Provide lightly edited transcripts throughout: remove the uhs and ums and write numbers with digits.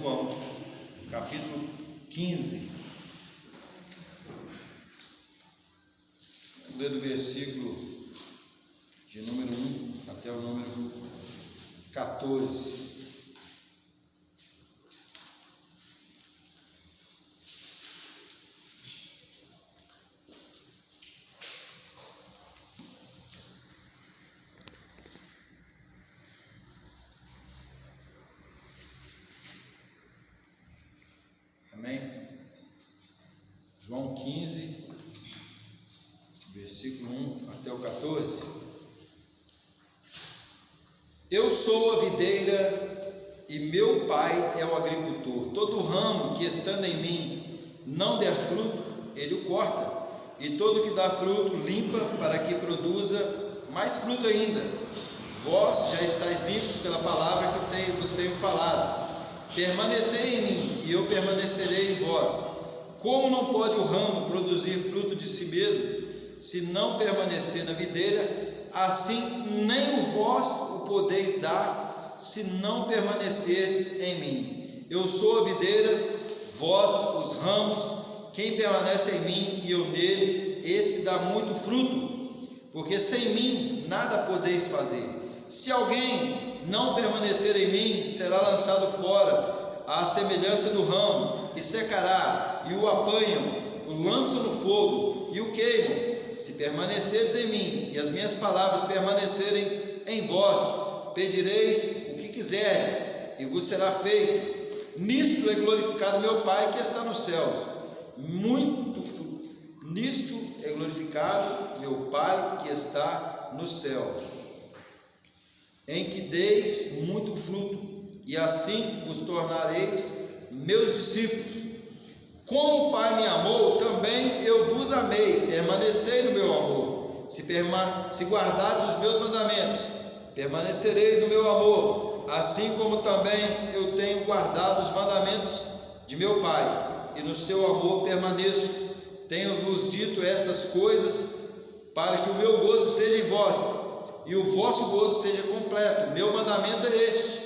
João, capítulo 15. Vou ler do versículo de número 1 até o número 14. Amém? João 15, versículo 1 até o 14. Eu sou a videira e meu pai é o agricultor. Todo ramo que estando em mim não der fruto, ele o corta, e todo que dá fruto limpa, para que produza mais fruto ainda. Vós já estáis limpos pela palavra que vos tenho falado. Permanecei em mim, e eu permanecerei em vós. Como não pode o ramo produzir fruto de si mesmo, se não permanecer na videira, assim nem vós o podeis dar, se não permanecerdes em mim. Eu sou a videira, vós os ramos. Quem permanece em mim e eu nele, esse dá muito fruto, porque sem mim nada podeis fazer. Se alguém não permanecer em mim, será lançado fora, à semelhança do ramo, e secará, e o apanham, o lançam no fogo, e o queimam. Se permanecerdes em mim, e as minhas palavras permanecerem em vós, pedireis o que quiserdes, e vos será feito. Nisto é glorificado meu Pai que está nos céus. Nisto é glorificado meu Pai que está nos céus, em que deis muito fruto, e assim vos tornareis meus discípulos. Como o Pai me amou, também eu vos amei. Permanecei no meu amor. Se guardardes os meus mandamentos, permanecereis no meu amor, assim como também eu tenho guardado os mandamentos de meu Pai, e no seu amor permaneço. Tenho-vos dito essas coisas para que o meu gozo esteja em vós, e o vosso gozo seja completo. Meu mandamento é este: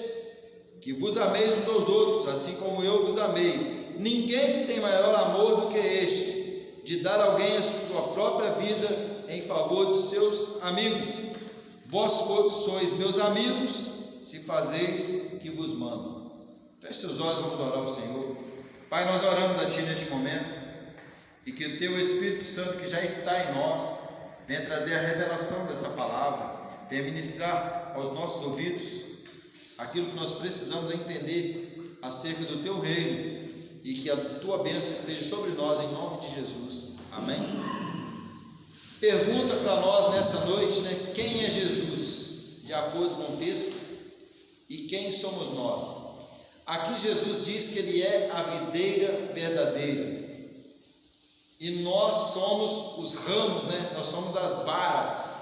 que vos ameis uns aos outros, assim como eu vos amei. Ninguém tem maior amor do que este, de dar a alguém a sua própria vida em favor dos seus amigos. Vós sois meus amigos, se fazeis o que vos mando. Feche seus olhos, vamos orar ao Senhor. Pai, nós oramos a Ti neste momento, e que o Teu Espírito Santo, que já está em nós, venha trazer a revelação dessa palavra, venha ministrar aos nossos ouvidos aquilo que nós precisamos entender acerca do Teu reino, e que a Tua bênção esteja sobre nós, em nome de Jesus. Amém? Pergunta para nós nessa noite, quem é Jesus, de acordo com o texto, e quem somos nós? Aqui Jesus diz que Ele é a videira verdadeira, e nós somos os ramos, nós somos as varas.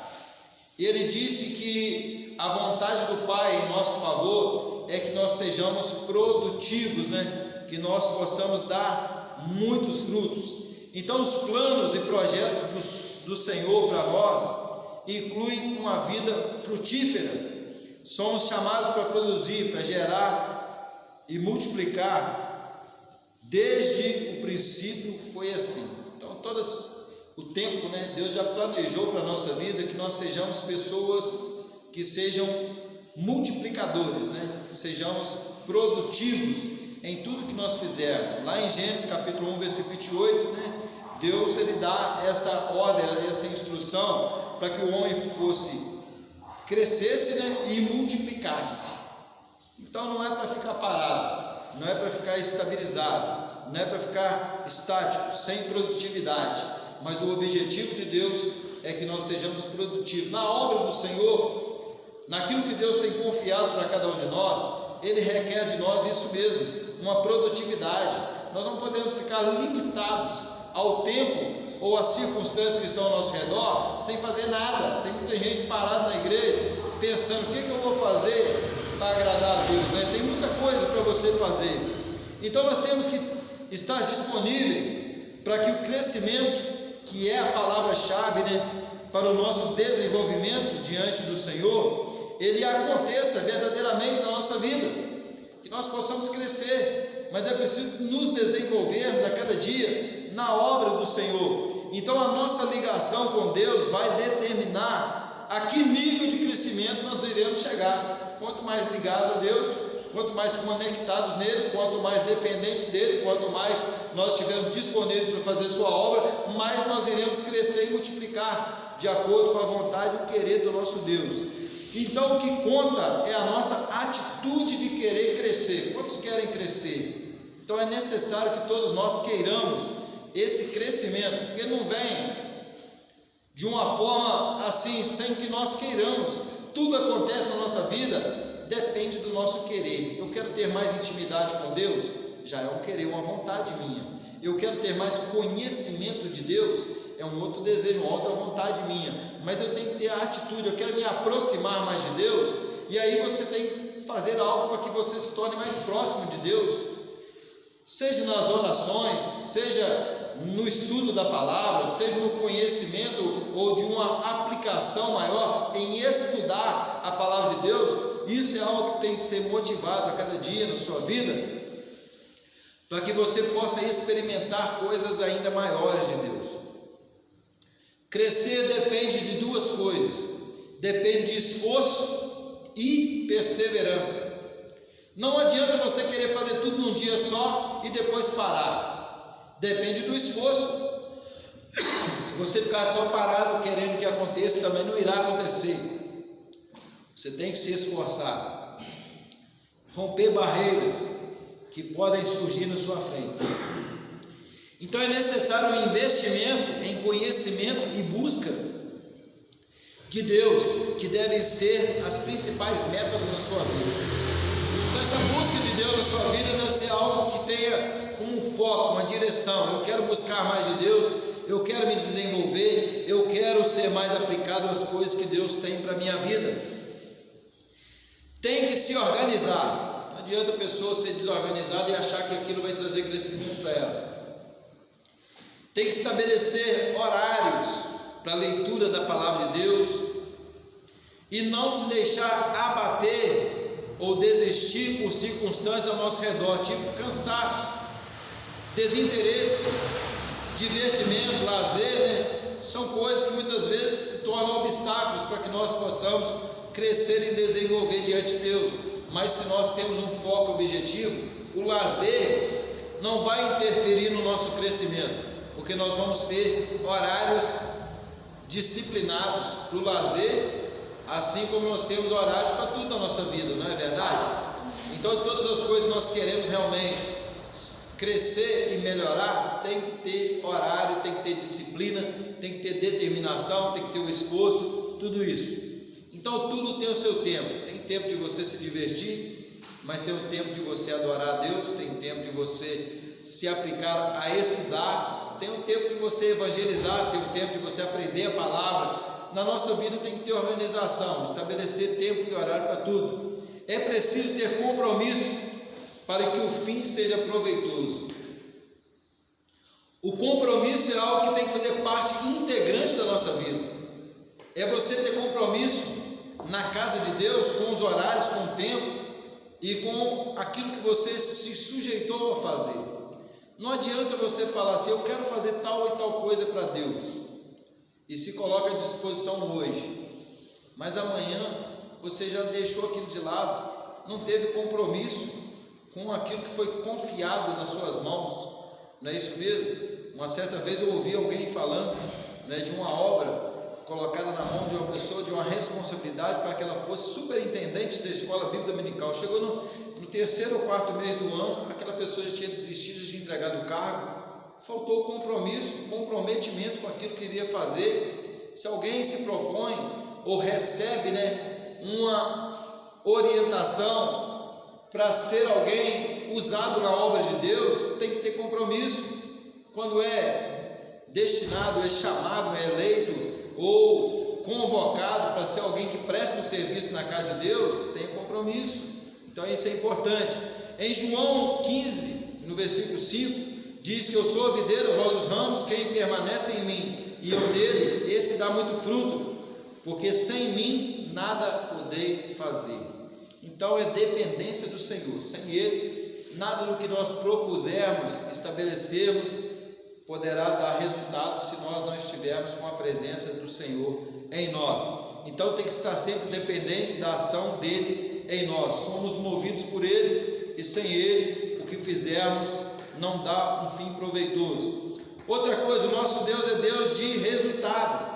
Ele disse que a vontade do Pai em nosso favor é que nós sejamos produtivos, que nós possamos dar muitos frutos. Então os planos e projetos do Senhor para nós incluem uma vida frutífera. Somos chamados para produzir, para gerar e multiplicar. Desde o princípio foi assim. Então o tempo, Deus já planejou para a nossa vida que nós sejamos pessoas que sejam multiplicadores, que sejamos produtivos em tudo que nós fizermos. Lá em Gênesis capítulo 1, versículo 28, Deus ele dá essa ordem, essa instrução para que o homem crescesse, e multiplicasse. Então não é para ficar parado, não é para ficar estabilizado, não é para ficar estático, sem produtividade, mas o objetivo de Deus é que nós sejamos produtivos na obra do Senhor, naquilo que Deus tem confiado para cada um de nós. Ele requer de nós isso mesmo, uma produtividade. Nós não podemos ficar limitados ao tempo ou às circunstâncias que estão ao nosso redor sem fazer nada. Tem muita gente parada na igreja pensando: o que eu vou fazer para agradar a Deus? Tem muita coisa para você fazer. Então nós temos que estar disponíveis para que o crescimento, que é a palavra-chave, para o nosso desenvolvimento diante do Senhor, ele aconteça verdadeiramente na nossa vida. Que nós possamos crescer, mas é preciso nos desenvolvermos a cada dia na obra do Senhor. Então a nossa ligação com Deus vai determinar a que nível de crescimento nós iremos chegar. Quanto mais ligados a Deus, quanto mais conectados nele, quanto mais dependentes dele, quanto mais nós estivermos disponíveis para fazer sua obra, mais nós iremos crescer e multiplicar, de acordo com a vontade e o querer do nosso Deus. Então o que conta é a nossa atitude de querer crescer. Quantos querem crescer? Então é necessário que todos nós queiramos esse crescimento, porque não vem de uma forma assim, sem que nós queiramos. Tudo acontece na nossa vida, depende do nosso querer. Eu quero ter mais intimidade com Deus, já é um querer, uma vontade minha. Eu quero ter mais conhecimento de Deus, é um outro desejo, uma outra vontade minha. Mas eu tenho que ter a atitude, eu quero me aproximar mais de Deus, e aí você tem que fazer algo para que você se torne mais próximo de Deus, seja nas orações, seja no estudo da palavra, seja no conhecimento ou de uma aplicação maior em estudar a palavra de Deus. Isso é algo que tem que ser motivado a cada dia na sua vida, para que você possa experimentar coisas ainda maiores de Deus. Crescer depende de duas coisas: depende de esforço e perseverança. Não adianta você querer fazer tudo num dia só e depois parar. Depende do esforço. Se você ficar só parado querendo que aconteça, também não irá acontecer. Você tem que se esforçar, romper barreiras que podem surgir na sua frente. Então é necessário um investimento em conhecimento e busca de Deus, que devem ser as principais metas na sua vida. Então essa busca de Deus na sua vida deve ser algo que tenha como um foco, uma direção. Eu quero buscar mais de Deus, eu quero me desenvolver, eu quero ser mais aplicado às coisas que Deus tem para a minha vida. Tem que se organizar. Não adianta a pessoa ser desorganizada e achar que aquilo vai trazer crescimento para ela. Tem que estabelecer horários para a leitura da palavra de Deus e não se deixar abater ou desistir por circunstâncias ao nosso redor, tipo cansaço, desinteresse, divertimento, lazer, São coisas que muitas vezes se tornam obstáculos para que nós possamos crescer e desenvolver diante de Deus. Mas se nós temos um foco objetivo, o lazer não vai interferir no nosso crescimento, porque nós vamos ter horários disciplinados para o lazer, assim como nós temos horários para tudo na nossa vida, não é verdade? Então, todas as coisas que nós queremos realmente crescer e melhorar, tem que ter horário, tem que ter disciplina, tem que ter determinação, tem que ter o esforço, tudo isso. Então tudo tem o seu tempo. Tem tempo de você se divertir, mas tem o tempo de você adorar a Deus, tem tempo de você se aplicar a estudar, tem um tempo de você evangelizar, tem um tempo de você aprender a palavra. Na nossa vida tem que ter organização, estabelecer tempo e horário para tudo. É preciso ter compromisso para que o fim seja proveitoso. O compromisso é algo que tem que fazer parte integrante da nossa vida. É você ter compromisso na casa de Deus, com os horários, com o tempo e com aquilo que você se sujeitou a fazer. Não adianta você falar assim: eu quero fazer tal e tal coisa para Deus, e se coloca à disposição hoje, mas amanhã você já deixou aquilo de lado, não teve compromisso com aquilo que foi confiado nas suas mãos. Não é isso mesmo? Uma certa vez eu ouvi alguém falando, de uma obra colocada na mão de uma pessoa, de uma responsabilidade para que ela fosse superintendente da escola bíblica dominical. Chegou no terceiro ou quarto mês do ano, aquela pessoa já tinha desistido de entregar do cargo. Faltou compromisso, comprometimento com aquilo que iria fazer. Se alguém se propõe ou recebe uma orientação para ser alguém usado na obra de Deus, tem que ter compromisso. Quando é destinado, é chamado, é eleito ou convocado para ser alguém que presta um serviço na casa de Deus, tem compromisso. Então isso é importante. Em João 15, no versículo 5, diz que eu sou a videira, vós os ramos, quem permanece em mim e eu nele, esse dá muito fruto, porque sem mim nada podeis fazer. Então é dependência do Senhor. Sem Ele, nada do que nós propusermos, estabelecermos, poderá dar resultado se nós não estivermos com a presença do Senhor em nós. Então tem que estar sempre dependente da ação dele em nós. Somos movidos por Ele, e sem Ele o que fizermos não dá um fim proveitoso. Outra coisa, o nosso Deus é Deus de resultado.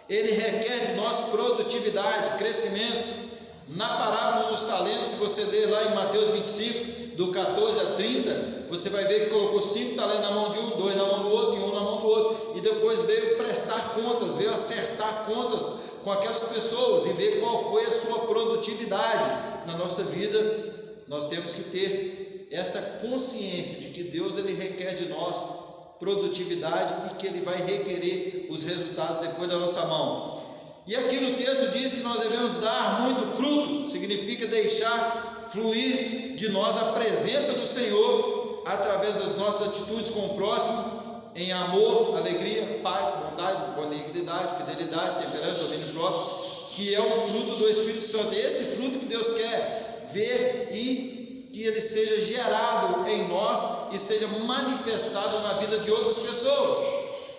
Ele requer de nós produtividade, crescimento. Na parábola dos talentos, se você ler lá em Mateus 25, do 14 a 30, você vai ver que colocou 5 talentos na mão de um, 2 na mão do outro e 1 na mão do outro, e depois veio prestar contas, veio acertar contas com aquelas pessoas e ver qual foi a sua produtividade. Na nossa vida, nós temos que ter essa consciência de que Deus ele requer de nós produtividade e que Ele vai requerer os resultados depois da nossa mão. E aqui no texto diz que nós devemos dar muito fruto, significa deixar fluir de nós a presença do Senhor através das nossas atitudes com o próximo, em amor, alegria, paz, bondade, benignidade, fidelidade, temperança, domínio próprio, que é o fruto do Espírito Santo. É esse fruto que Deus quer ver e que ele seja gerado em nós e seja manifestado na vida de outras pessoas.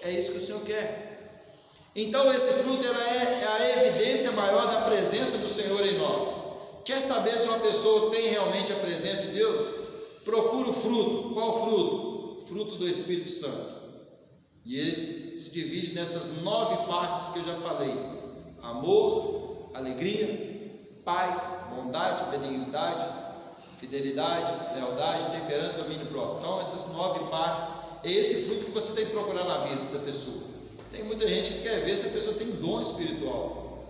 É isso que o Senhor quer. Então esse fruto é a evidência maior da presença do Senhor em nós. Quer saber se uma pessoa tem realmente a presença de Deus? Procura o fruto. Qual fruto? O fruto do Espírito Santo. E ele se divide nessas 9 partes que eu já falei: amor, alegria, paz, bondade, benignidade, fidelidade, lealdade, temperança, domínio próprio. Então essas 9 partes é esse fruto que você tem que procurar na vida da pessoa. Tem muita gente que quer ver se a pessoa tem dom espiritual,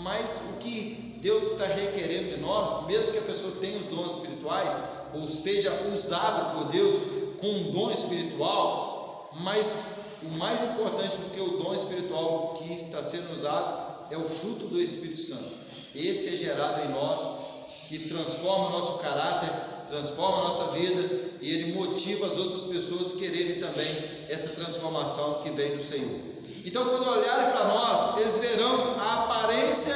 mas o que Deus está requerendo de nós, mesmo que a pessoa tenha os dons espirituais, ou seja usado por Deus com um dom espiritual, mas o mais importante do que o dom espiritual que está sendo usado é o fruto do Espírito Santo. Esse é gerado em nós, que transforma o nosso caráter, transforma a nossa vida, e ele motiva as outras pessoas a quererem também essa transformação que vem do Senhor. Então, quando olharem para nós, eles verão a aparência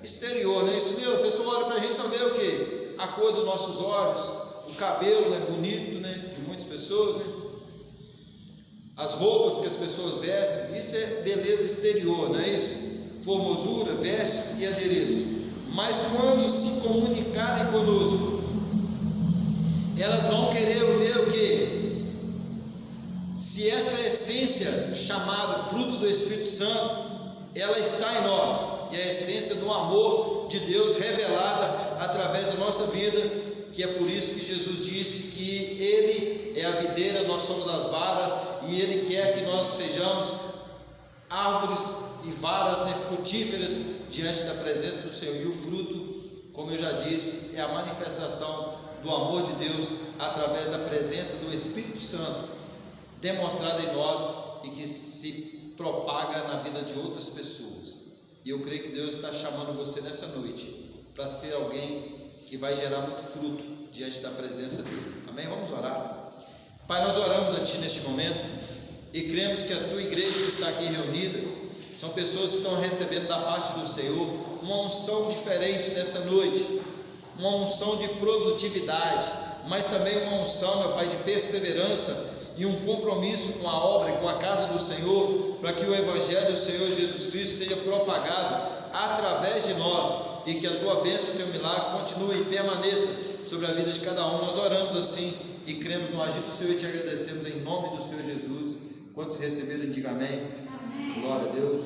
exterior, né? Isso mesmo, a pessoa olha para a gente e só vê o quê? A cor dos nossos olhos, o cabelo, né? Bonito, né? De muitas pessoas, né? As roupas que as pessoas vestem, isso é beleza exterior, não é isso? Formosura, vestes e adereço. Mas quando se comunicarem conosco, elas vão querer ver o que? Se esta essência chamada fruto do Espírito Santo, ela está em nós, e a essência do amor de Deus revelada através da nossa vida, que é por isso que Jesus disse que Ele é a videira, nós somos as varas, e Ele quer que nós sejamos árvores e varas, né, frutíferas diante da presença do Senhor. E o fruto, como eu já disse, é a manifestação do amor de Deus através da presença do Espírito Santo demonstrada em nós e que se propaga na vida de outras pessoas. E eu creio que Deus está chamando você nessa noite para ser alguém que vai gerar muito fruto diante da presença dele. Amém? Vamos orar. Pai, nós oramos a Ti neste momento e cremos que a Tua igreja que está aqui reunida são pessoas que estão recebendo da parte do Senhor uma unção diferente nessa noite, uma unção de produtividade, mas também uma unção, meu Pai, de perseverança e um compromisso com a obra e com a casa do Senhor, para que o Evangelho do Senhor Jesus Cristo seja propagado através de nós e que a Tua bênção e o Teu milagre continue e permaneça sobre a vida de cada um. Nós oramos assim e cremos no agir do Senhor e Te agradecemos em nome do Senhor Jesus. Quantos receberam, diga amém. Glória a Deus.